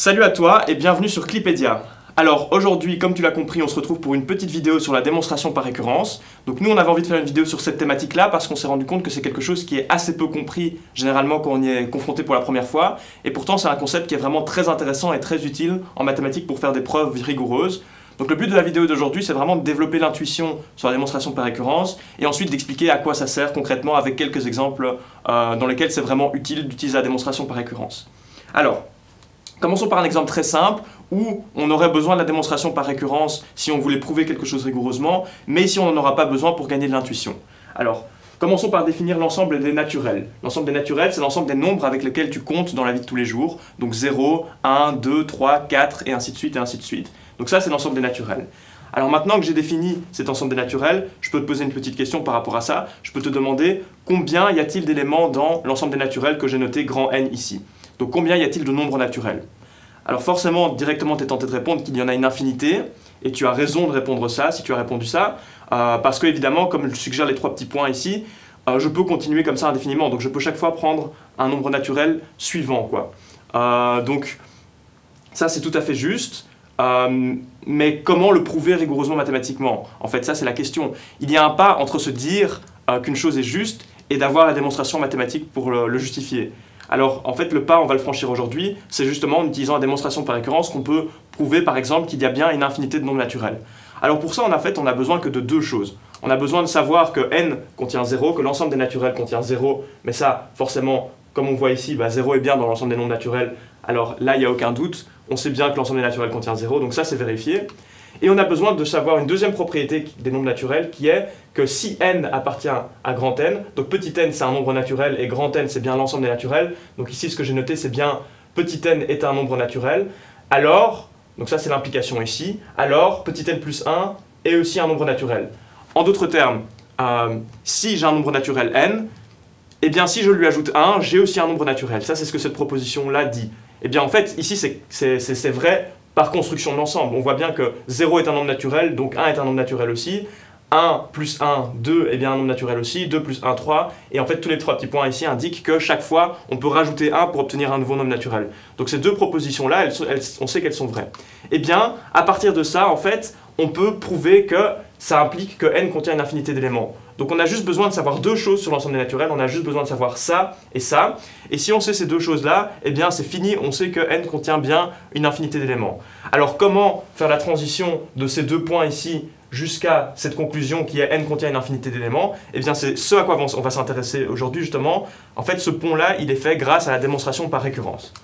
Salut à toi et bienvenue sur Clipedia. Alors aujourd'hui, comme tu l'as compris, on se retrouve pour une petite vidéo sur la démonstration par récurrence. Donc nous, on avait envie de faire une vidéo sur cette thématique-là parce qu'on s'est rendu compte que c'est quelque chose qui est assez peu compris généralement quand on y est confronté pour la première fois. Et pourtant, c'est un concept qui est vraiment très intéressant et très utile en mathématiques pour faire des preuves rigoureuses. Donc le but de la vidéo d'aujourd'hui, c'est vraiment de développer l'intuition sur la démonstration par récurrence et ensuite d'expliquer à quoi ça sert concrètement avec quelques exemples dans lesquels c'est vraiment utile d'utiliser la démonstration par récurrence. Alors, commençons par un exemple très simple où on aurait besoin de la démonstration par récurrence si on voulait prouver quelque chose rigoureusement, mais ici on n'en aura pas besoin pour gagner de l'intuition. Alors, commençons par définir l'ensemble des naturels. L'ensemble des naturels, c'est l'ensemble des nombres avec lesquels tu comptes dans la vie de tous les jours. Donc 0, 1, 2, 3, 4 et ainsi de suite et ainsi de suite. Donc ça, c'est l'ensemble des naturels. Alors maintenant que j'ai défini cet ensemble des naturels, je peux te poser une petite question par rapport à ça. Je peux te demander combien y a-t-il d'éléments dans l'ensemble des naturels que j'ai noté grand N ici. Donc combien y a-t-il de nombres naturels? Alors forcément, directement, tu es tenté de répondre qu'il y en a une infinité, et tu as raison de répondre ça, si tu as répondu ça, parce que évidemment, comme je suggère les trois petits points ici, je peux continuer comme ça indéfiniment, donc je peux chaque fois prendre un nombre naturel suivant, quoi. Donc ça c'est tout à fait juste, mais comment le prouver rigoureusement mathématiquement? En fait, ça c'est la question. Il y a un pas entre se dire qu'une chose est juste et d'avoir la démonstration mathématique pour le justifier. Alors, en fait, le pas, on va le franchir aujourd'hui, c'est justement en utilisant la démonstration par récurrence qu'on peut prouver, par exemple, qu'il y a bien une infinité de nombres naturels. Alors pour ça, on a besoin que de deux choses. On a besoin de savoir que n contient 0, que l'ensemble des naturels contient 0, mais ça, forcément, comme on voit ici, 0 est bien dans l'ensemble des nombres naturels, alors là, il n'y a aucun doute, on sait bien que l'ensemble des naturels contient 0, donc ça, c'est vérifié. Et on a besoin de savoir une deuxième propriété des nombres naturels qui est que si n appartient à grand N, donc petit n c'est un nombre naturel et grand N c'est bien l'ensemble des naturels, donc ici ce que j'ai noté c'est bien petit n est un nombre naturel, alors, donc ça c'est l'implication ici, alors petit n plus 1 est aussi un nombre naturel. En d'autres termes, si j'ai un nombre naturel n, et bien si je lui ajoute 1, j'ai aussi un nombre naturel. Ça c'est ce que cette proposition-là dit. Et bien en fait, ici c'est vrai par construction de l'ensemble. On voit bien que 0 est un nombre naturel, donc 1 est un nombre naturel aussi. 1 plus 1, 2 est bien un nombre naturel aussi. 2 plus 1, 3. Et en fait, tous les trois petits points ici indiquent que chaque fois, on peut rajouter 1 pour obtenir un nouveau nombre naturel. Donc ces deux propositions-là, on sait qu'elles sont vraies. Et bien, à partir de ça, en fait, on peut prouver que ça implique que n contient une infinité d'éléments. Donc on a juste besoin de savoir deux choses sur l'ensemble des naturels, on a juste besoin de savoir ça. Et si on sait ces deux choses-là, eh bien c'est fini, on sait que n contient bien une infinité d'éléments. Alors comment faire la transition de ces deux points ici jusqu'à cette conclusion qui est n contient une infinité d'éléments? Eh bien c'est ce à quoi on va s'intéresser aujourd'hui justement. En fait ce pont-là, il est fait grâce à la démonstration par récurrence.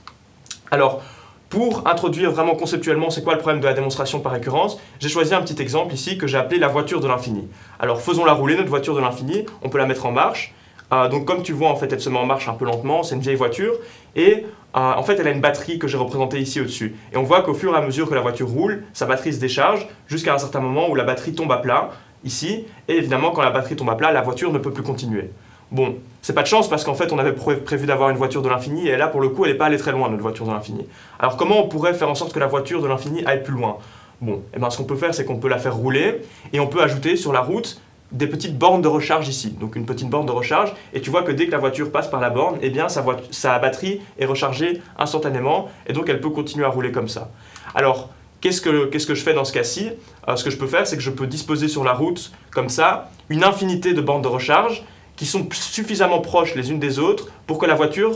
Alors, pour introduire vraiment conceptuellement c'est quoi le problème de la démonstration par récurrence, j'ai choisi un petit exemple ici que j'ai appelé la voiture de l'infini. Alors faisons-la rouler, notre voiture de l'infini, on peut la mettre en marche. Donc comme tu vois, en fait, elle se met en marche un peu lentement, c'est une vieille voiture, et en fait elle a une batterie que j'ai représentée ici au-dessus. Et on voit qu'au fur et à mesure que la voiture roule, sa batterie se décharge jusqu'à un certain moment où la batterie tombe à plat, ici, et évidemment quand la batterie tombe à plat, la voiture ne peut plus continuer. Bon, c'est pas de chance parce qu'en fait on avait prévu d'avoir une voiture de l'infini et là pour le coup elle n'est pas allée très loin notre voiture de l'infini. Alors comment on pourrait faire en sorte que la voiture de l'infini aille plus loin? Bon, et bien ce qu'on peut faire c'est qu'on peut la faire rouler et on peut ajouter sur la route des petites bornes de recharge ici. Donc une petite borne de recharge et tu vois que dès que la voiture passe par la borne, eh bien sa batterie est rechargée instantanément et donc elle peut continuer à rouler comme ça. Alors qu'est-ce que je fais dans ce cas-ci? Ce que je peux faire c'est que je peux disposer sur la route comme ça une infinité de bornes de recharge qui sont suffisamment proches les unes des autres pour que la batterie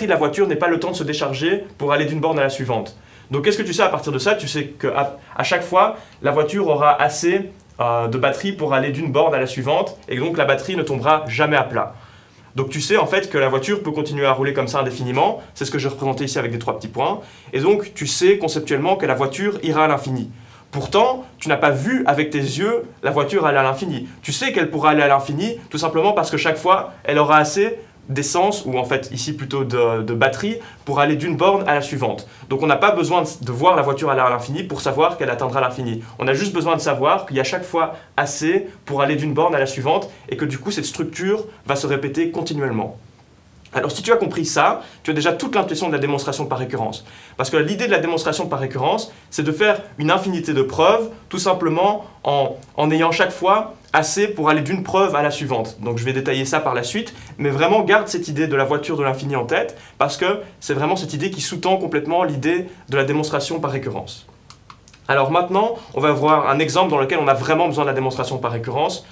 de la voiture n'ait pas le temps de se décharger pour aller d'une borne à la suivante. Donc qu'est-ce que tu sais à partir de ça? Tu sais qu'à chaque fois, la voiture aura assez de batterie pour aller d'une borne à la suivante et donc la batterie ne tombera jamais à plat. Donc tu sais en fait que la voiture peut continuer à rouler comme ça indéfiniment, c'est ce que j'ai représenté ici avec des trois petits points, et donc tu sais conceptuellement que la voiture ira à l'infini. Pourtant, tu n'as pas vu avec tes yeux la voiture aller à l'infini. Tu sais qu'elle pourra aller à l'infini tout simplement parce que chaque fois, elle aura assez d'essence, ou en fait ici plutôt de batterie, pour aller d'une borne à la suivante. Donc on n'a pas besoin de voir la voiture aller à l'infini pour savoir qu'elle atteindra l'infini. On a juste besoin de savoir qu'il y a chaque fois assez pour aller d'une borne à la suivante et que du coup cette structure va se répéter continuellement. Alors si tu as compris ça, tu as déjà toute l'intuition de la démonstration par récurrence. Parce que l'idée de la démonstration par récurrence, c'est de faire une infinité de preuves, tout simplement en ayant chaque fois assez pour aller d'une preuve à la suivante. Donc je vais détailler ça par la suite, mais vraiment garde cette idée de la voiture de l'infini en tête, parce que c'est vraiment cette idée qui sous-tend complètement l'idée de la démonstration par récurrence. Alors maintenant, on va voir un exemple dans lequel on a vraiment besoin de la démonstration par récurrence,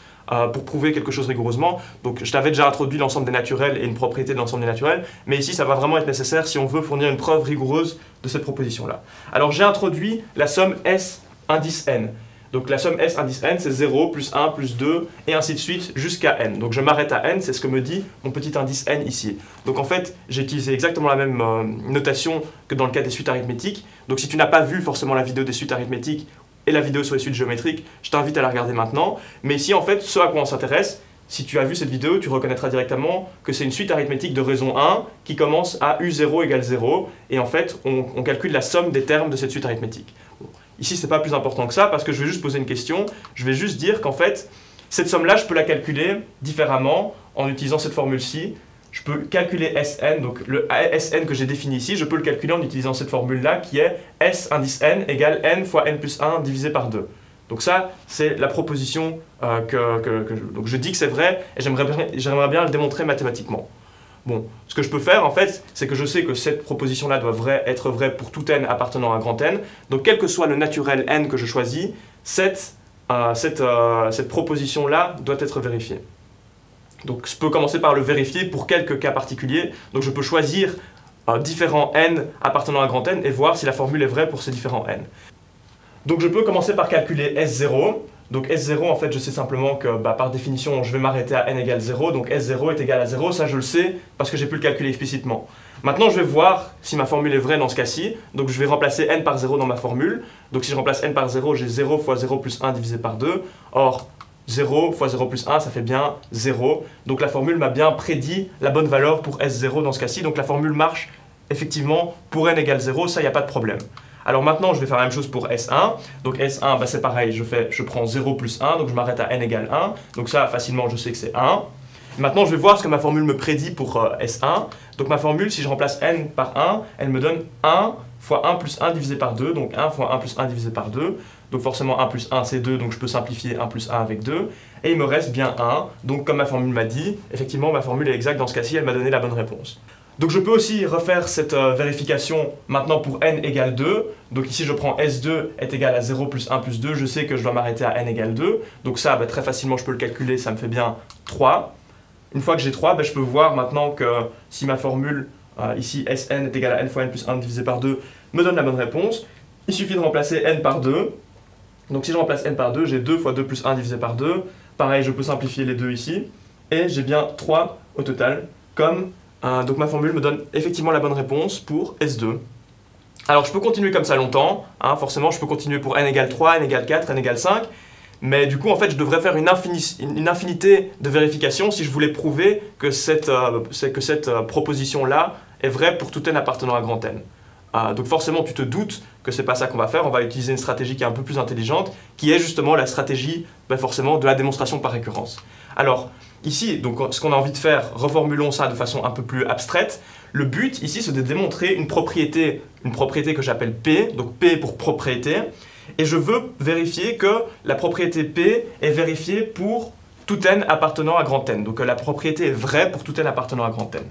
pour prouver quelque chose rigoureusement. Donc je t'avais déjà introduit l'ensemble des naturels et une propriété de l'ensemble des naturels, mais ici ça va vraiment être nécessaire si on veut fournir une preuve rigoureuse de cette proposition-là. Alors j'ai introduit la somme S indice n. Donc la somme S indice n, c'est 0, plus 1, plus 2, et ainsi de suite jusqu'à n. Donc je m'arrête à n, c'est ce que me dit mon petit indice n ici. Donc en fait, j'ai utilisé exactement la même notation que dans le cas des suites arithmétiques. Donc si tu n'as pas vu forcément la vidéo des suites arithmétiques, et la vidéo sur les suites géométriques, je t'invite à la regarder maintenant. Mais ici, en fait, ce à quoi on s'intéresse, si tu as vu cette vidéo, tu reconnaîtras directement que c'est une suite arithmétique de raison 1 qui commence à U0 égale 0. Et en fait, on calcule la somme des termes de cette suite arithmétique. Bon. Ici, ce n'est pas plus important que ça parce que je vais juste poser une question. Je vais juste dire qu'en fait, cette somme-là, je peux la calculer différemment en utilisant cette formule-ci. Je peux calculer Sn, donc le Sn que j'ai défini ici, je peux le calculer en utilisant cette formule-là qui est S indice n égale n fois n plus 1 divisé par 2. Donc ça, c'est la proposition donc je dis que c'est vrai et j'aimerais bien le démontrer mathématiquement. Bon, ce que je peux faire en fait, c'est que je sais que cette proposition-là doit être vraie pour tout n appartenant à grand N. Donc quel que soit le naturel n que je choisis, cette proposition-là doit être vérifiée. Donc je peux commencer par le vérifier pour quelques cas particuliers. Donc je peux choisir différents n appartenant à grand N et voir si la formule est vraie pour ces différents n. Donc je peux commencer par calculer S0. Donc S0, en fait, je sais simplement que par définition, je vais m'arrêter à n égale 0. Donc S0 est égal à 0, ça je le sais parce que j'ai pu le calculer explicitement. Maintenant, je vais voir si ma formule est vraie dans ce cas-ci. Donc je vais remplacer n par 0 dans ma formule. Donc si je remplace n par 0, j'ai 0 fois 0 plus 1 divisé par 2. Or, 0 fois 0 plus 1, ça fait bien 0. Donc la formule m'a bien prédit la bonne valeur pour S0 dans ce cas-ci. Donc la formule marche effectivement pour n égale 0, ça, il n'y a pas de problème. Alors maintenant, je vais faire la même chose pour S1. Donc S1, c'est pareil, je prends 0 plus 1, donc je m'arrête à n égale 1. Donc ça, facilement, je sais que c'est 1. Maintenant, je vais voir ce que ma formule me prédit pour S1. Donc ma formule, si je remplace n par 1, elle me donne 1 fois 1 plus 1 divisé par 2. Donc 1 fois 1 plus 1 divisé par 2. Donc forcément 1 plus 1 c'est 2, donc je peux simplifier 1 plus 1 avec 2. Et il me reste bien 1. Donc comme ma formule m'a dit, effectivement ma formule est exacte dans ce cas-ci, elle m'a donné la bonne réponse. Donc je peux aussi refaire cette vérification maintenant pour n égale 2. Donc ici je prends S2 est égal à 0 plus 1 plus 2, je sais que je dois m'arrêter à n égale 2. Donc ça, très facilement je peux le calculer, ça me fait bien 3. Une fois que j'ai 3, je peux voir maintenant que si ma formule ici Sn est égal à n fois n plus 1 divisé par 2 me donne la bonne réponse. Il suffit de remplacer n par 2. Donc si je remplace n par 2, j'ai 2 fois 2 plus 1 divisé par 2. Pareil, je peux simplifier les deux ici. Et j'ai bien 3 au total. Donc ma formule me donne effectivement la bonne réponse pour S2. Alors je peux continuer comme ça longtemps. Forcément, je peux continuer pour n égale 3, n égale 4, n égale 5. Mais du coup, en fait, je devrais faire une infinité de vérifications si je voulais prouver que cette proposition-là est vraie pour tout n appartenant à grand N. Donc forcément, tu te doutes que c'est pas ça qu'on va faire. On va utiliser une stratégie qui est un peu plus intelligente, qui est justement la stratégie forcément de la démonstration par récurrence. Alors ici, donc, ce qu'on a envie de faire, reformulons ça de façon un peu plus abstraite. Le but ici, c'est de démontrer une propriété que j'appelle P, donc P pour propriété. Et je veux vérifier que la propriété P est vérifiée pour tout n appartenant à grand N. Donc la propriété est vraie pour tout n appartenant à grand N.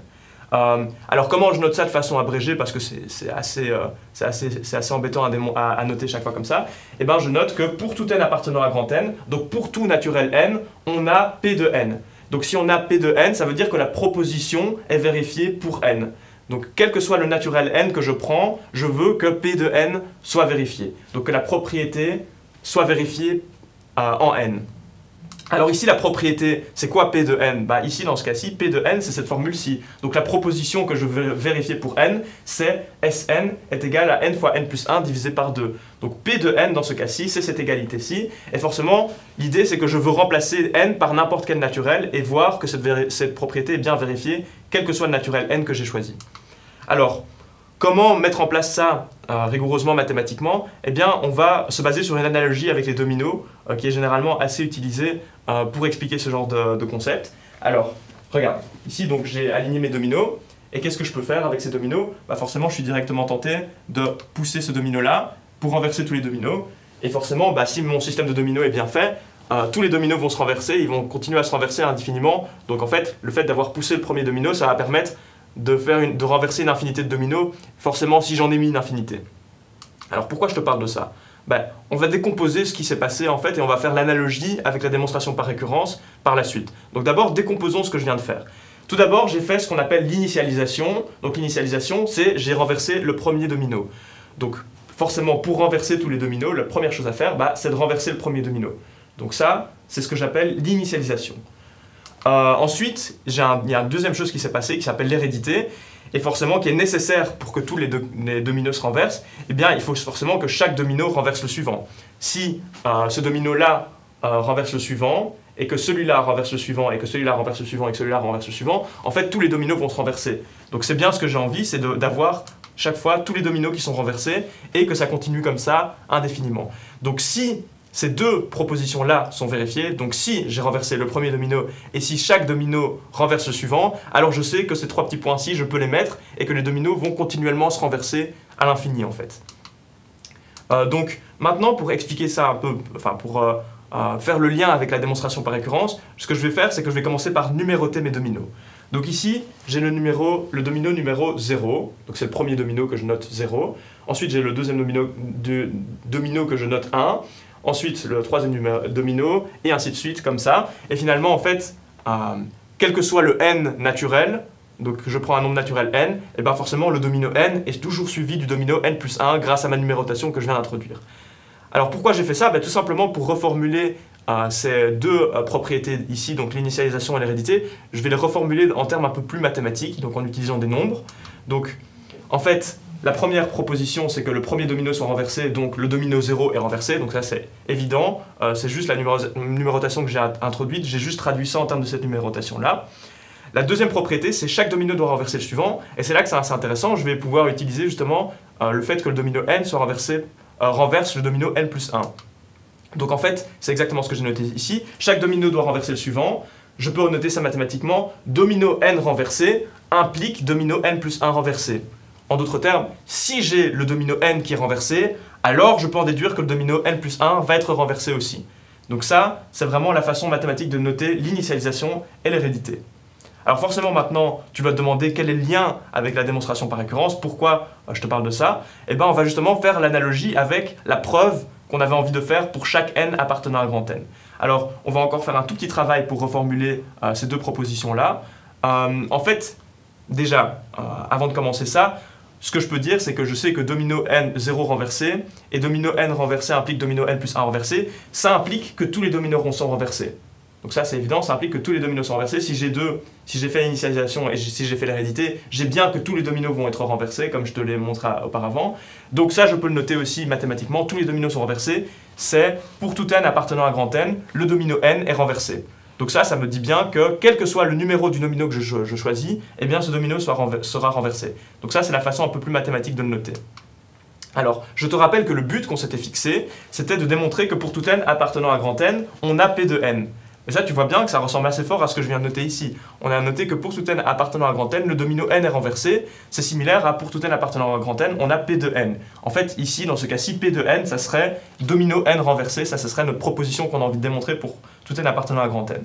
Alors comment je note ça de façon abrégée, parce que c'est assez embêtant à noter chaque fois comme ça. Eh bien je note que pour tout n appartenant à grand N, donc pour tout naturel n, on a P de n. Donc si on a P de n, ça veut dire que la proposition est vérifiée pour n. Donc quel que soit le naturel n que je prends, je veux que P de n soit vérifié. Donc que la propriété soit vérifiée en n. Alors ici la propriété, c'est quoi P de n? Ici dans ce cas-ci, P de n c'est cette formule-ci. Donc la proposition que je veux vérifier pour n, c'est Sn est égal à n fois n plus 1 divisé par 2. Donc P de n dans ce cas-ci, c'est cette égalité-ci. Et forcément, l'idée c'est que je veux remplacer n par n'importe quel naturel et voir que cette propriété est bien vérifiée, quel que soit le naturel n que j'ai choisi. Alors, comment mettre en place ça rigoureusement mathématiquement? Eh bien, on va se baser sur une analogie avec les dominos qui est généralement assez utilisée pour expliquer ce genre de concept. Alors, Regarde, ici donc j'ai aligné mes dominos, et qu'est-ce que je peux faire avec ces dominos? Bah forcément je suis directement tenté de pousser ce domino-là pour renverser tous les dominos, et forcément bah, si mon système de dominos est bien fait, tous les dominos vont se renverser, ils vont continuer à se renverser indéfiniment, donc en fait le fait d'avoir poussé le premier domino, ça va permettre de renverser une infinité de dominos, forcément si j'en ai mis une infinité. Alors pourquoi je te parle de ça? Ben, on va décomposer ce qui s'est passé en fait et on va faire l'analogie avec la démonstration par récurrence par la suite. Donc d'abord, décomposons ce que je viens de faire. Tout d'abord, j'ai fait ce qu'on appelle l'initialisation. Donc l'initialisation, c'est j'ai renversé le premier domino. Donc forcément, pour renverser tous les dominos, la première chose à faire, bah, c'est de renverser le premier domino. Donc ça, c'est ce que j'appelle l'initialisation. Ensuite, il y a une deuxième chose qui s'est passée qui s'appelle l'hérédité. Et forcément, qui est nécessaire pour que tous les dominos se renversent, eh bien, il faut forcément que chaque domino renverse le suivant. Si ce domino-là renverse le suivant, et que celui-là renverse le suivant, et que celui-là renverse le suivant, et que celui-là renverse le suivant, en fait, tous les dominos vont se renverser. Donc c'est bien ce que j'ai envie, c'est d'avoir chaque fois tous les dominos qui sont renversés, et que ça continue comme ça indéfiniment. Donc si ces deux propositions-là sont vérifiées, donc si j'ai renversé le premier domino et si chaque domino renverse le suivant, alors je sais que ces trois petits points-ci, je peux les mettre et que les dominos vont continuellement se renverser à l'infini en fait. Donc maintenant pour expliquer ça un peu, enfin pour faire le lien avec la démonstration par récurrence, ce que je vais faire c'est que je vais commencer par numéroter mes dominos. Donc ici, j'ai le domino numéro 0, donc c'est le premier domino que je note 0. Ensuite j'ai le deuxième domino que je note 1. Ensuite, le troisième domino, et ainsi de suite, comme ça. Et finalement, en fait, quel que soit le n naturel, donc je prends un nombre naturel n, et bien forcément, le domino n est toujours suivi du domino n plus 1 grâce à ma numérotation que je viens d'introduire. Alors pourquoi j'ai fait ça? Tout simplement pour reformuler ces deux propriétés ici, donc l'initialisation et l'hérédité, je vais les reformuler en termes un peu plus mathématiques, donc en utilisant des nombres. Donc, en fait, la première proposition, c'est que le premier domino soit renversé, donc le domino 0 est renversé, donc ça c'est évident, c'est juste la numérotation que j'ai introduite, j'ai juste traduit ça en termes de cette numérotation-là. La deuxième propriété, c'est chaque domino doit renverser le suivant, et c'est là que c'est assez intéressant, je vais pouvoir utiliser justement le fait que le domino n soit renverse le domino n plus 1. Donc en fait, c'est exactement ce que j'ai noté ici, chaque domino doit renverser le suivant, je peux noter ça mathématiquement, domino n renversé implique domino n plus 1 renversé. En d'autres termes, si j'ai le domino n qui est renversé, alors je peux en déduire que le domino n plus 1 va être renversé aussi. Donc ça, c'est vraiment la façon mathématique de noter l'initialisation et l'hérédité. Alors forcément maintenant, tu vas te demander quel est le lien avec la démonstration par récurrence, pourquoi je te parle de ça. Eh bien on va justement faire l'analogie avec la preuve qu'on avait envie de faire pour chaque n appartenant à grand N. Alors on va encore faire un tout petit travail pour reformuler ces deux propositions-là. En fait, déjà, avant de commencer ça, ce que je peux dire, c'est que je sais que domino n 0 renversé et domino n renversé implique domino n plus 1 renversé. Ça implique que tous les dominos sont renversés. Donc ça, c'est évident, ça implique que tous les dominos sont renversés. Si j'ai fait l'initialisation et si j'ai fait l'hérédité, j'ai bien que tous les dominos vont être renversés, comme je te l'ai montré auparavant. Donc ça, je peux le noter aussi mathématiquement. Tous les dominos sont renversés. C'est pour tout n appartenant à grand N, le domino n est renversé. Donc ça me dit bien que, quel que soit le numéro du domino que je choisis, eh bien ce domino sera renversé. Donc ça, c'est la façon un peu plus mathématique de le noter. Alors, je te rappelle que le but qu'on s'était fixé, c'était de démontrer que pour tout n appartenant à grand N, on a P de n. Et ça, tu vois bien que ça ressemble assez fort à ce que je viens de noter ici. On a noté que pour tout n appartenant à grand N, le domino n est renversé. C'est similaire à pour tout n appartenant à grand N, on a P de n. En fait, ici, dans ce cas-ci, P de n, ça serait domino n renversé. Ça, ce serait notre proposition qu'on a envie de démontrer pour tout n appartenant à grand N.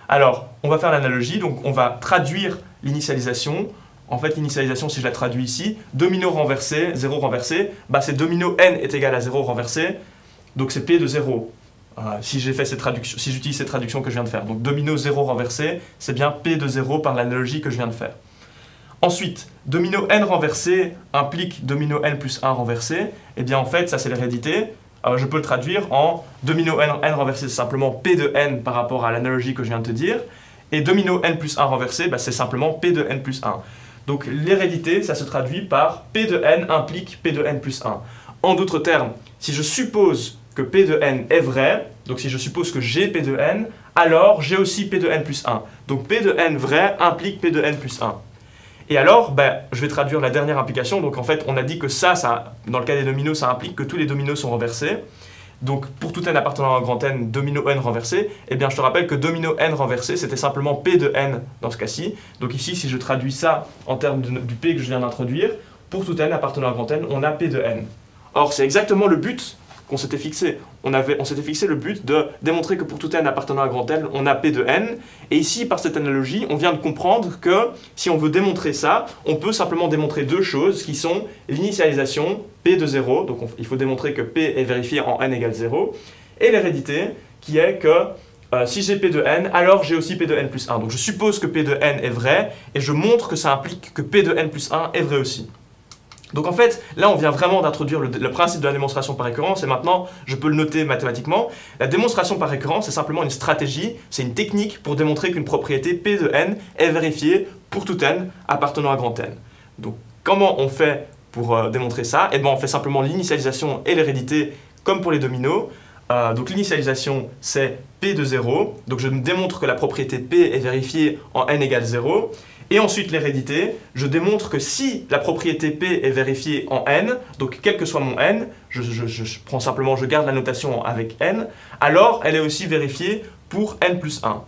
Alors, on va faire l'analogie. Donc, on va traduire l'initialisation. En fait, l'initialisation, si je la traduis ici, domino renversé, 0 renversé, bah, c'est domino n est égal à 0 renversé. Donc, c'est P de 0. Si j'utilise cette traduction que je viens de faire. Donc domino 0 renversé, c'est bien P de 0 par l'analogie que je viens de faire. Ensuite, domino n renversé implique domino n plus 1 renversé. Et bien en fait, ça c'est l'hérédité. Je peux le traduire en domino n renversé, c'est simplement P de n par rapport à l'analogie que je viens de te dire. Et domino n plus 1 renversé, bah, c'est simplement P de n plus 1. Donc l'hérédité, ça se traduit par P de n implique P de n plus 1. En d'autres termes, si je suppose que P de n est vrai, donc si je suppose que j'ai P de n, alors j'ai aussi P de n plus 1. Donc P de n vrai implique P de n plus 1. Et alors, je vais traduire la dernière implication. Donc en fait, on a dit que ça, dans le cas des dominos, ça implique que tous les dominos sont renversés. donc pour tout n appartenant à un grand N, domino n renversé, eh bien je te rappelle que domino n renversé, c'était simplement P de n dans ce cas-ci. Donc ici, si je traduis ça en termes du P que je viens d'introduire, pour tout n appartenant à un grand N, on a P de n. Or, c'est exactement le but qu'on s'était fixé. On s'était fixé le but de démontrer que pour tout n appartenant à un grand N, on a P de n. Et ici, par cette analogie, on vient de comprendre que si on veut démontrer ça, on peut simplement démontrer deux choses qui sont l'initialisation P de 0, donc il faut démontrer que P est vérifié en n égale 0, et l'hérédité, qui est que si j'ai P de n, alors j'ai aussi P de n plus 1. Donc je suppose que P de n est vrai, et je montre que ça implique que P de n plus 1 est vrai aussi. Donc en fait, là on vient vraiment d'introduire le principe de la démonstration par récurrence, et maintenant je peux le noter mathématiquement. La démonstration par récurrence, c'est simplement une stratégie, c'est une technique pour démontrer qu'une propriété P de n est vérifiée pour tout n appartenant à grand N. Donc comment on fait pour démontrer ça? Eh bien on fait simplement l'initialisation et l'hérédité comme pour les dominos. Donc l'initialisation c'est P de 0, donc je démontre que la propriété P est vérifiée en n égale 0. Et ensuite l'hérédité, je démontre que si la propriété P est vérifiée en n, donc quel que soit mon n, je garde la notation avec n, alors elle est aussi vérifiée pour n plus 1.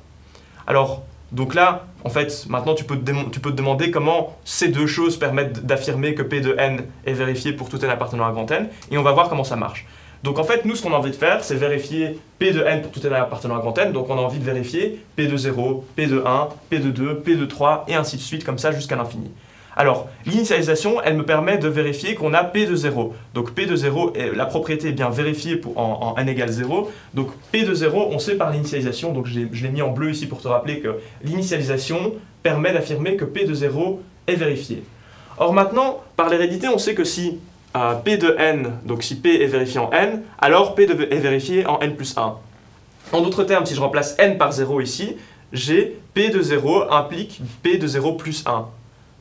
Alors, donc là, en fait, maintenant tu peux te demander comment ces deux choses permettent d'affirmer que P de n est vérifié pour tout n appartenant à grand N, et on va voir comment ça marche. Donc en fait, nous, ce qu'on a envie de faire, c'est vérifier P de n pour tout n appartenant à grand N. Donc on a envie de vérifier P de 0, P de 1, P de 2, P de 3, et ainsi de suite, comme ça jusqu'à l'infini. Alors, l'initialisation, elle me permet de vérifier qu'on a P de 0. Donc P de 0, la propriété est bien vérifiée en n égale 0. Donc P de 0, on sait par l'initialisation, donc je l'ai mis en bleu ici pour te rappeler que l'initialisation permet d'affirmer que P de 0 est vérifié. Or maintenant, par l'hérédité, on sait que si P de n, donc si P est vérifié en n, alors P est vérifié en n plus 1. En d'autres termes, si je remplace n par 0 ici, j'ai P de 0 implique P de 0 plus 1.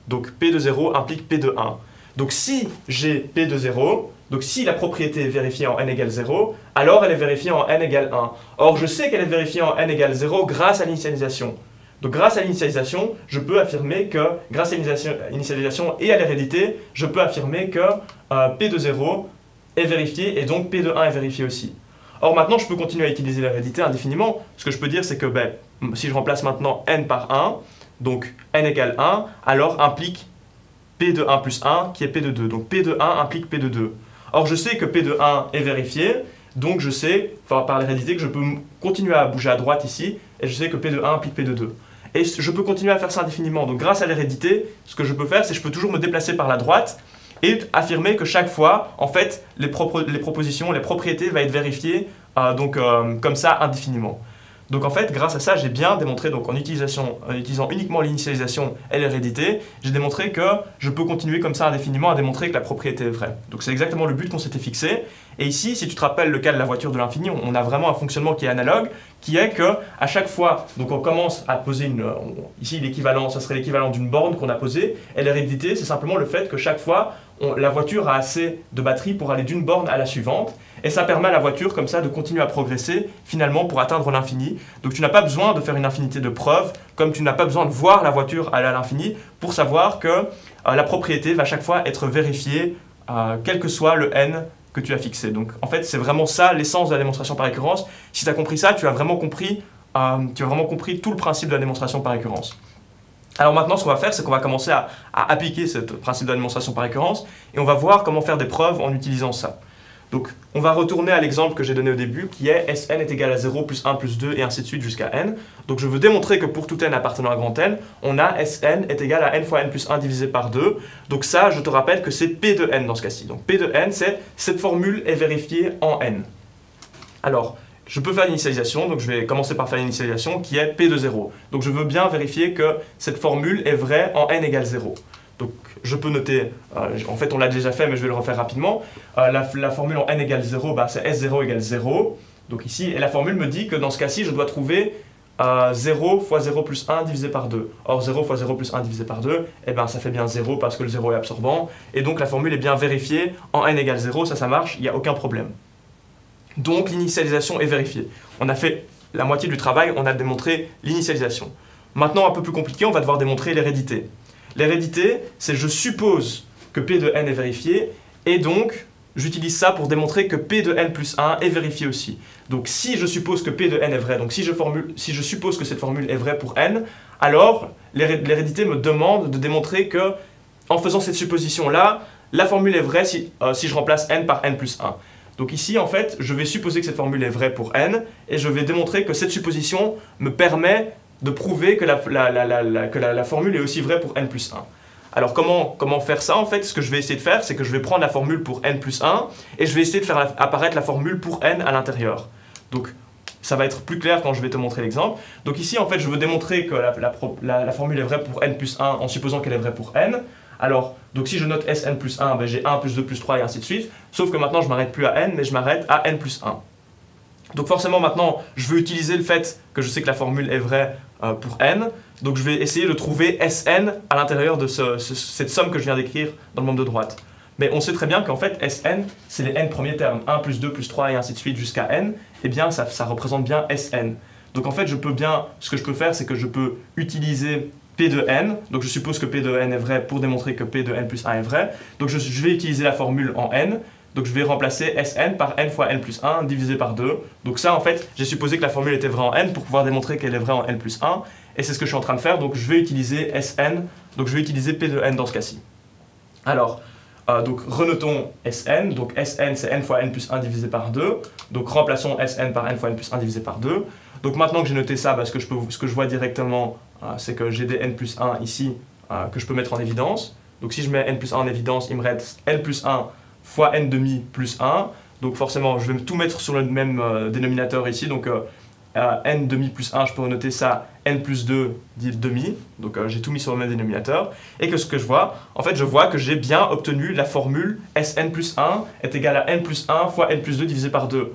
Donc P de 0 implique P de 1. Donc si j'ai P de 0, donc si la propriété est vérifiée en n égale 0, alors elle est vérifiée en n égale 1. Or je sais qu'elle est vérifiée en n égale 0 grâce à l'initialisation. Donc grâce à l'initialisation, je peux affirmer que, grâce à l'initialisation et à l'hérédité, je peux affirmer que P de 0 est vérifié et donc P de 1 est vérifié aussi. Or maintenant, je peux continuer à utiliser l'hérédité indéfiniment. Ce que je peux dire, c'est que si je remplace maintenant n par 1, donc n égale 1, alors implique P de 1 plus 1 qui est P de 2. Donc P de 1 implique P de 2. Or je sais que P de 1 est vérifié, donc je sais, par l'hérédité, que je peux continuer à bouger à droite ici, et je sais que P de 1 implique P de 2. Et je peux continuer à faire ça indéfiniment. Donc grâce à l'hérédité, ce que je peux faire, c'est que je peux toujours me déplacer par la droite et affirmer que chaque fois, en fait, les propositions, les propriétés vont être vérifiées comme ça indéfiniment. Donc en fait, grâce à ça, j'ai bien démontré, donc en utilisant uniquement l'initialisation et l'hérédité, j'ai démontré que je peux continuer comme ça indéfiniment à démontrer que la propriété est vraie. Donc c'est exactement le but qu'on s'était fixé. Et ici, si tu te rappelles le cas de la voiture de l'infini, on a vraiment un fonctionnement qui est analogue, qui est que à chaque fois, donc on commence à poser ici l'équivalent, ça serait l'équivalent d'une borne qu'on a posée, et l'hérédité, c'est simplement le fait que chaque fois, la voiture a assez de batterie pour aller d'une borne à la suivante, et ça permet à la voiture comme ça de continuer à progresser finalement pour atteindre l'infini. Donc tu n'as pas besoin de faire une infinité de preuves, comme tu n'as pas besoin de voir la voiture aller à l'infini pour savoir que la propriété va chaque fois être vérifiée, quel que soit le n que tu as fixé. Donc en fait c'est vraiment ça l'essence de la démonstration par récurrence. Si tu as compris ça, tu as vraiment compris tout le principe de la démonstration par récurrence. Alors maintenant, ce qu'on va faire, c'est qu'on va commencer à appliquer ce principe de la démonstration par récurrence et on va voir comment faire des preuves en utilisant ça. Donc, on va retourner à l'exemple que j'ai donné au début, qui est Sn est égal à 0 plus 1 plus 2 et ainsi de suite jusqu'à n. Donc, je veux démontrer que pour tout n appartenant à grand N, on a Sn est égal à n fois n plus 1 divisé par 2. Donc ça, je te rappelle que c'est P de n dans ce cas-ci. Donc P de n, c'est cette formule est vérifiée en n. Alors, je peux faire l'initialisation, donc je vais commencer par faire l'initialisation qui est P de 0. Donc je veux bien vérifier que cette formule est vraie en n égale 0. Donc je peux noter, en fait on l'a déjà fait mais je vais le refaire rapidement, la formule en n égale 0, c'est S0 égale 0. Donc ici, et la formule me dit que dans ce cas-ci je dois trouver 0 fois 0 plus 1 divisé par 2. Or 0 fois 0 plus 1 divisé par 2, eh ben, ça fait bien 0 parce que le 0 est absorbant. Et donc la formule est bien vérifiée en n égale 0, ça marche, il n'y a aucun problème. Donc l'initialisation est vérifiée. On a fait la moitié du travail, on a démontré l'initialisation. Maintenant, un peu plus compliqué, on va devoir démontrer l'hérédité. L'hérédité, c'est je suppose que P de n est vérifié, et donc j'utilise ça pour démontrer que P de n plus 1 est vérifié aussi. Donc si je suppose que P de n est vrai, donc si je suppose que cette formule est vraie pour n, alors l'hérédité me demande de démontrer que, en faisant cette supposition-là, la formule est vraie si je remplace n par n plus 1. Donc ici, en fait, je vais supposer que cette formule est vraie pour n, et je vais démontrer que cette supposition me permet de prouver que la formule est aussi vraie pour n plus 1. Alors comment faire ça en fait? Ce que je vais essayer de faire, c'est que je vais prendre la formule pour n plus 1 et je vais essayer de faire apparaître la formule pour n à l'intérieur. Donc ça va être plus clair quand je vais te montrer l'exemple. Donc ici en fait je veux démontrer que la formule est vraie pour n plus 1 en supposant qu'elle est vraie pour n. Alors donc si je note Sn plus 1, ben, j'ai 1 plus 2 plus 3 et ainsi de suite. Sauf que maintenant je m'arrête plus à n mais je m'arrête à n plus 1. Donc forcément maintenant je veux utiliser le fait que je sais que la formule est vraie pour n. Donc je vais essayer de trouver Sn à l'intérieur de cette somme que je viens d'écrire dans le membre de droite. Mais on sait très bien qu'en fait Sn, c'est les n premiers termes, 1 plus 2 plus 3 et ainsi de suite jusqu'à n, et bien ça représente bien Sn. Donc en fait ce que je peux faire, c'est que je peux utiliser P de n, donc je suppose que P de n est vrai pour démontrer que P de n plus 1 est vrai, donc je vais utiliser la formule en n, donc je vais remplacer Sn par n fois n plus 1 divisé par 2. Donc ça en fait, j'ai supposé que la formule était vraie en n pour pouvoir démontrer qu'elle est vraie en n plus 1. Et c'est ce que je suis en train de faire, donc je vais utiliser Sn, donc je vais utiliser P de n dans ce cas-ci. Alors, donc renotons Sn, donc Sn c'est n fois n plus 1 divisé par 2. Donc remplaçons Sn par n fois n plus 1 divisé par 2. Donc maintenant que j'ai noté ça, bah, ce que je vois directement, c'est que j'ai des n plus 1 ici que je peux mettre en évidence. Donc si je mets n plus 1 en évidence, il me reste n plus 1 fois n demi plus 1. Donc forcément, je vais tout mettre sur le même dénominateur ici. Donc n demi plus 1, je peux noter ça n plus 2 dit demi. Donc j'ai tout mis sur le même dénominateur. Et que ce que je vois, en fait, je vois que j'ai bien obtenu la formule Sn plus 1 est égal à n plus 1 fois n plus 2 divisé par 2.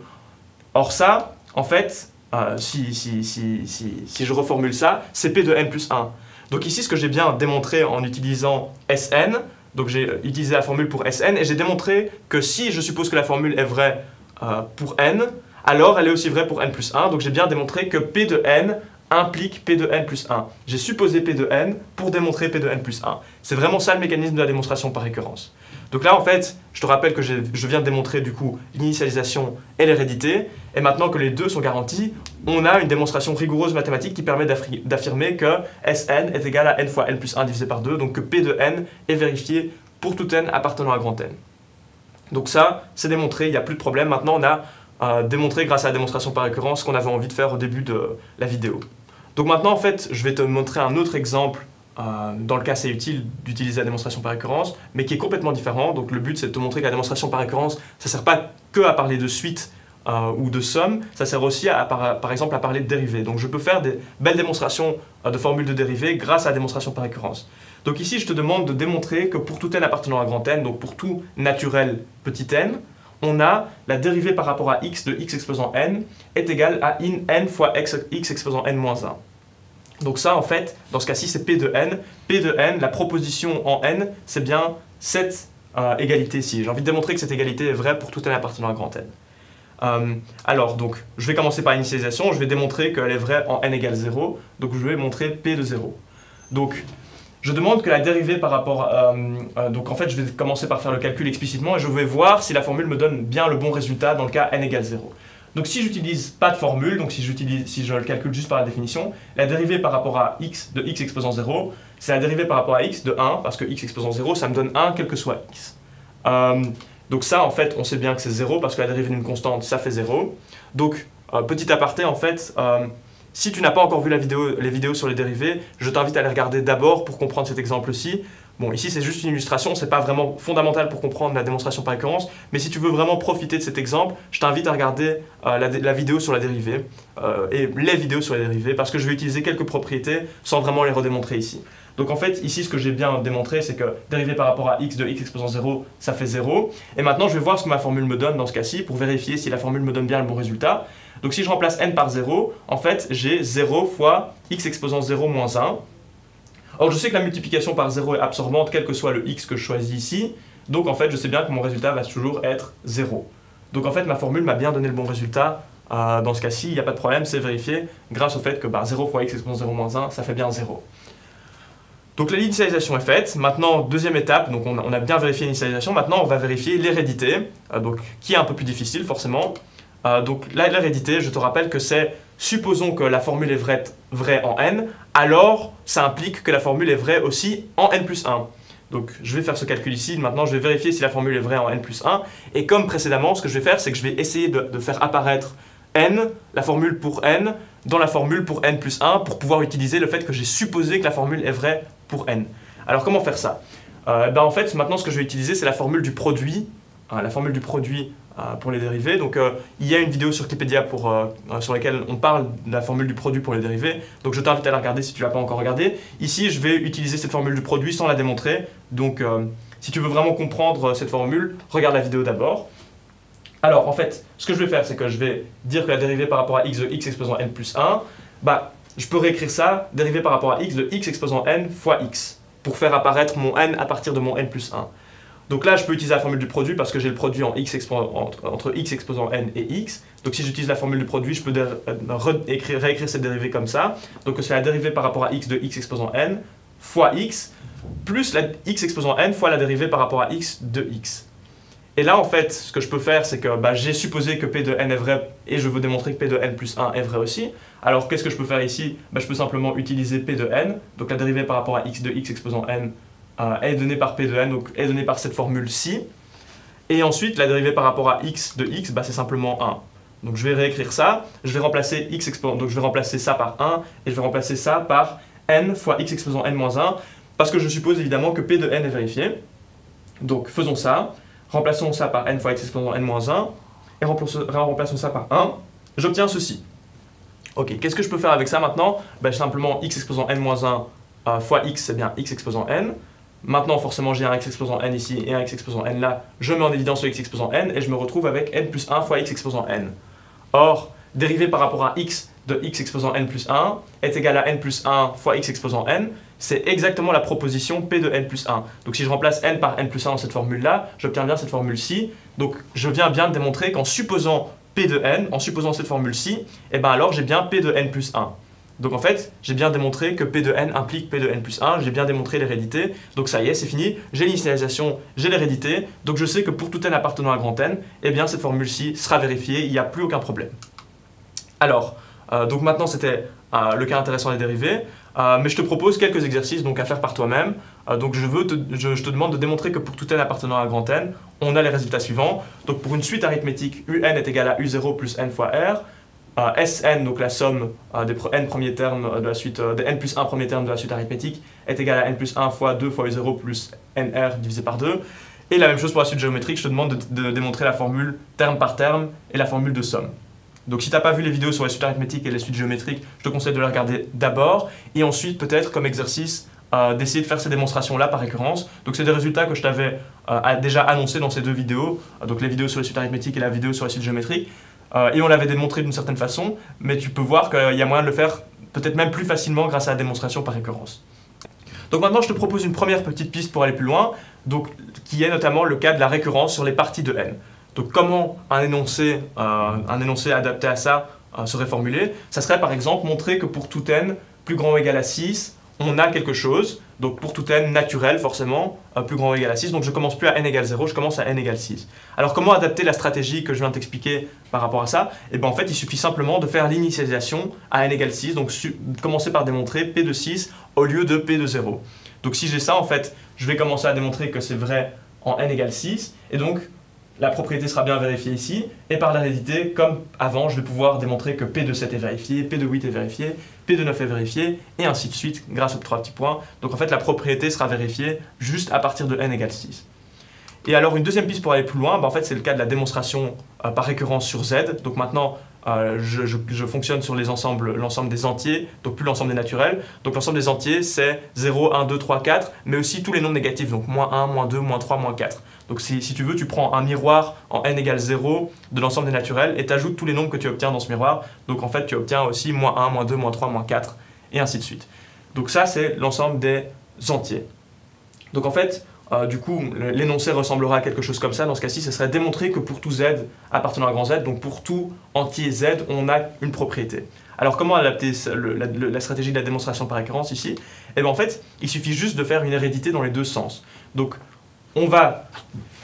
Or ça, en fait, si je reformule ça, c'est P de n plus 1. Donc ici, ce que j'ai bien démontré en utilisant Sn, donc j'ai utilisé la formule pour Sn et j'ai démontré que si je suppose que la formule est vraie pour n, alors elle est aussi vraie pour n plus 1. Donc j'ai bien démontré que P de n implique P de n plus 1. J'ai supposé P de n pour démontrer P de n plus 1. C'est vraiment ça le mécanisme de la démonstration par récurrence. Donc là en fait, je te rappelle que je viens de démontrer du coup l'initialisation et l'hérédité. Et maintenant que les deux sont garantis, on a une démonstration rigoureuse mathématique qui permet d'affirmer que Sn est égal à n fois n plus 1 divisé par 2. Donc que P de n est vérifié pour tout n appartenant à grand n. Donc ça, c'est démontré, il n'y a plus de problème. Maintenant on a démontré grâce à la démonstration par récurrence ce qu'on avait envie de faire au début de la vidéo. Donc maintenant en fait, je vais te montrer un autre exemple dans le cas c'est utile d'utiliser la démonstration par récurrence, mais qui est complètement différent. Donc le but c'est de te montrer que la démonstration par récurrence, ça ne sert pas que à parler de suite ou de somme, ça sert aussi par exemple à parler de dérivés. Donc je peux faire des belles démonstrations de formules de dérivés grâce à la démonstration par récurrence. Donc ici je te demande de démontrer que pour tout n appartenant à grand n, donc pour tout naturel petit n, on a la dérivée par rapport à x de x exposant n est égale à n fois x exposant n moins 1. Donc ça, en fait, dans ce cas-ci, c'est P de n. P de n, la proposition en n, c'est bien cette égalité-ci. J'ai envie de démontrer que cette égalité est vraie pour tout n appartenant à grand n. Alors, donc, je vais commencer par l'initialisation. Je vais démontrer qu'elle est vraie en n égale 0. Donc, je vais montrer P de 0. Donc, je demande que la dérivée par rapport donc, en fait, je vais commencer par faire le calcul explicitement et je vais voir si la formule me donne bien le bon résultat dans le cas n égale 0. Donc si j'utilise pas de formule, donc si je le calcule juste par la définition, la dérivée par rapport à x de x exposant 0, c'est la dérivée par rapport à x de 1, parce que x exposant 0, ça me donne 1 quel que soit x. Donc ça, en fait, on sait bien que c'est 0, parce que la dérivée d'une constante, ça fait 0. Donc, petit aparté, en fait, si tu n'as pas encore vu les vidéos sur les dérivés, je t'invite à les regarder d'abord pour comprendre cet exemple-ci. Bon, ici c'est juste une illustration, c'est pas vraiment fondamental pour comprendre la démonstration par récurrence, mais si tu veux vraiment profiter de cet exemple, je t'invite à regarder la vidéo sur la dérivée et les vidéos sur la dérivée, parce que je vais utiliser quelques propriétés sans vraiment les redémontrer ici. Donc en fait, ici ce que j'ai bien démontré, c'est que dérivée par rapport à x de x exposant 0, ça fait 0. Et maintenant je vais voir ce que ma formule me donne dans ce cas-ci pour vérifier si la formule me donne bien le bon résultat. Donc si je remplace n par 0, en fait j'ai 0 fois x exposant 0 moins 1. Or, je sais que la multiplication par 0 est absorbante, quel que soit le x que je choisis ici. Donc, en fait, je sais bien que mon résultat va toujours être 0. Donc, en fait, ma formule m'a bien donné le bon résultat. Dans ce cas-ci, il n'y a pas de problème, c'est vérifié grâce au fait que 0 fois x exposant 0 moins 1, ça fait bien 0. Donc l'initialisation est faite. Maintenant, deuxième étape, donc on a bien vérifié l'initialisation. Maintenant, on va vérifier l'hérédité, qui est un peu plus difficile forcément. Donc là, l'hérédité, je te rappelle que c'est, supposons que la formule est vraie en n, alors ça implique que la formule est vraie aussi en n plus 1. Donc je vais faire ce calcul ici, maintenant je vais vérifier si la formule est vraie en n plus 1, et comme précédemment, ce que je vais faire, c'est que je vais essayer de faire apparaître n, la formule pour n, dans la formule pour n plus 1, pour pouvoir utiliser le fait que j'ai supposé que la formule est vraie pour n. Alors comment faire ça? En fait, maintenant ce que je vais utiliser, c'est la formule du produit, pour les dérivés. Donc il y a une vidéo sur Clipedia sur laquelle on parle de la formule du produit pour les dérivés. Donc je t'invite à la regarder si tu ne l'as pas encore regardée. Ici, je vais utiliser cette formule du produit sans la démontrer. Donc si tu veux vraiment comprendre cette formule, regarde la vidéo d'abord. Alors en fait, ce que je vais faire, c'est que je vais dire que la dérivée par rapport à x de x exposant n plus 1, je peux réécrire ça, dérivée par rapport à x de x exposant n fois x, pour faire apparaître mon n à partir de mon n plus 1. Donc là, je peux utiliser la formule du produit parce que j'ai le produit entre x exposant n et x. Donc si j'utilise la formule du produit, je peux réécrire cette dérivée comme ça. Donc c'est la dérivée par rapport à x de x exposant n fois x, plus la x exposant n fois la dérivée par rapport à x de x. Et là, en fait, ce que je peux faire, c'est que j'ai supposé que p de n est vrai et je veux démontrer que p de n plus 1 est vrai aussi. Alors qu'est-ce que je peux faire ici? Je peux simplement utiliser p de n, donc la dérivée par rapport à x de x exposant n est donnée par p de n, donc est donnée par cette formule-ci. Et ensuite, la dérivée par rapport à x de x, c'est simplement 1. Donc je vais réécrire ça, je vais remplacer x exposant, donc je vais remplacer ça par 1, et je vais remplacer ça par n fois x exposant n moins 1, parce que je suppose évidemment que p de n est vérifié. Donc faisons ça, remplaçons ça par n fois x exposant n moins 1, et remplaçons ça par 1, j'obtiens ceci. Ok, qu'est-ce que je peux faire avec ça maintenant? Simplement x exposant n moins 1 fois x, c'est bien x exposant n. Maintenant, forcément, j'ai un x exposant n ici et un x exposant n là. Je mets en évidence le x exposant n et je me retrouve avec n plus 1 fois x exposant n. Or, dérivée par rapport à x de x exposant n plus 1 est égal à n plus 1 fois x exposant n. C'est exactement la proposition p de n plus 1. Donc si je remplace n par n plus 1 dans cette formule-là, j'obtiens bien cette formule-ci. Donc je viens bien de démontrer qu'en supposant p de n, en supposant cette formule-ci, alors j'ai bien p de n plus 1. Donc en fait, j'ai bien démontré que p de n implique p de n plus 1, j'ai bien démontré l'hérédité, donc ça y est, c'est fini, j'ai l'initialisation, j'ai l'hérédité, donc je sais que pour tout n appartenant à grand n, cette formule-ci sera vérifiée, il n'y a plus aucun problème. Alors, donc maintenant c'était le cas intéressant des dérivés, mais je te propose quelques exercices donc, à faire par toi-même. Donc je te demande de démontrer que pour tout n appartenant à grand n, on a les résultats suivants. Donc pour une suite arithmétique, un est égal à u0 plus n fois r, Sn, donc la somme des n premiers termes de la suite, des n plus 1 premiers termes de la suite arithmétique, est égale à n plus 1 fois 2 fois u0 plus nr divisé par 2. Et la même chose pour la suite géométrique, je te demande de démontrer la formule terme par terme et la formule de somme. Donc si tu n'as pas vu les vidéos sur les suites arithmétiques et les suites géométriques, je te conseille de les regarder d'abord, et ensuite peut-être comme exercice, d'essayer de faire ces démonstrations-là par récurrence. Donc c'est des résultats que je t'avais déjà annoncés dans ces deux vidéos, donc les vidéos sur les suites arithmétiques et la vidéo sur les suites géométriques. Et on l'avait démontré d'une certaine façon, mais tu peux voir qu'il y a moyen de le faire peut-être même plus facilement grâce à la démonstration par récurrence. Donc maintenant, je te propose une première petite piste pour aller plus loin, donc, qui est notamment le cas de la récurrence sur les parties de n. Donc comment un énoncé adapté à ça serait formulé? Ça serait par exemple montrer que pour tout n plus grand ou égal à 6, on a quelque chose, donc pour tout n naturel forcément, plus grand ou égal à 6, donc je commence plus à n égale 0, je commence à n égale 6. Alors comment adapter la stratégie que je viens de t'expliquer par rapport à ça? Et bien en fait il suffit simplement de faire l'initialisation à n égale 6, donc commencer par démontrer p de 6 au lieu de p de 0. Donc si j'ai ça en fait, je vais commencer à démontrer que c'est vrai en n égale 6, et donc la propriété sera bien vérifiée ici, et par l'hérédité, comme avant, je vais pouvoir démontrer que P de 7 est vérifié, P de 8 est vérifié, P de 9 est vérifié, et ainsi de suite, grâce aux 3 petits points. Donc en fait, la propriété sera vérifiée juste à partir de n égale 6. Et alors, une deuxième piste pour aller plus loin, en fait, c'est le cas de la démonstration par récurrence sur Z. Donc maintenant, je fonctionne sur l'ensemble des entiers, donc plus l'ensemble des naturels. Donc l'ensemble des entiers, c'est 0, 1, 2, 3, 4, mais aussi tous les nombres négatifs, donc moins 1, moins 2, moins 3, moins 4. Donc si tu veux, tu prends un miroir en n égale 0 de l'ensemble des naturels et tu ajoutes tous les nombres que tu obtiens dans ce miroir. Donc en fait, tu obtiens aussi moins 1, moins 2, moins 3, moins 4, et ainsi de suite. Donc ça, c'est l'ensemble des entiers. Donc en fait, Du coup, l'énoncé ressemblera à quelque chose comme ça. Dans ce cas-ci, ce serait démontrer que pour tout z appartenant à grand Z, donc pour tout entier z, on a une propriété. Alors comment adapter la stratégie de la démonstration par récurrence ici? Eh bien en fait, il suffit juste de faire une hérédité dans les deux sens. Donc on va,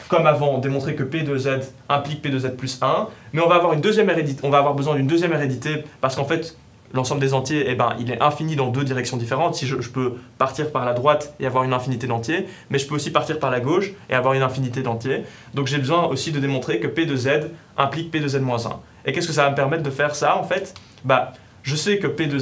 comme avant, démontrer que P de Z implique P de Z plus 1, mais on va avoir besoin d'une deuxième hérédité parce qu'en fait, l'ensemble des entiers, eh ben, il est infini dans deux directions différentes. Si je peux partir par la droite et avoir une infinité d'entiers, mais je peux aussi partir par la gauche et avoir une infinité d'entiers. Donc j'ai besoin aussi de démontrer que P de Z implique P de Z moins 1. Et qu'est-ce que ça va me permettre de faire ça en fait? Je sais que P de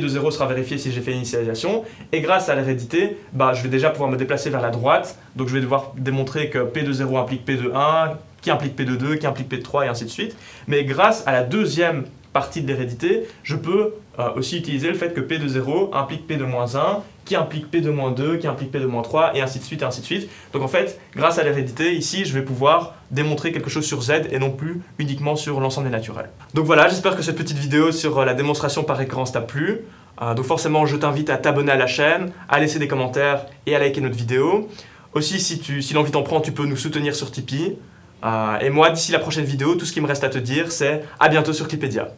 0 sera vérifié si j'ai fait l'initialisation, et grâce à l'hérédité, je vais déjà pouvoir me déplacer vers la droite, donc je vais devoir démontrer que P de 0 implique P de 1, qui implique P de 2, qui implique P de 3, et ainsi de suite. Mais grâce à la deuxième partie de l'hérédité, je peux aussi utiliser le fait que P de 0 implique P de moins 1, qui implique P de moins 2, qui implique P de moins 3, et ainsi de suite, et ainsi de suite. Donc en fait, grâce à l'hérédité, ici, je vais pouvoir démontrer quelque chose sur Z et non plus uniquement sur l'ensemble des naturels. Donc voilà, j'espère que cette petite vidéo sur la démonstration par récurrence t'a plu. Donc forcément, je t'invite à t'abonner à la chaîne, à laisser des commentaires et à liker notre vidéo. Aussi, si l'envie t'en prend, tu peux nous soutenir sur Tipeee. Et moi, d'ici la prochaine vidéo, tout ce qui me reste à te dire, c'est à bientôt sur Clipedia.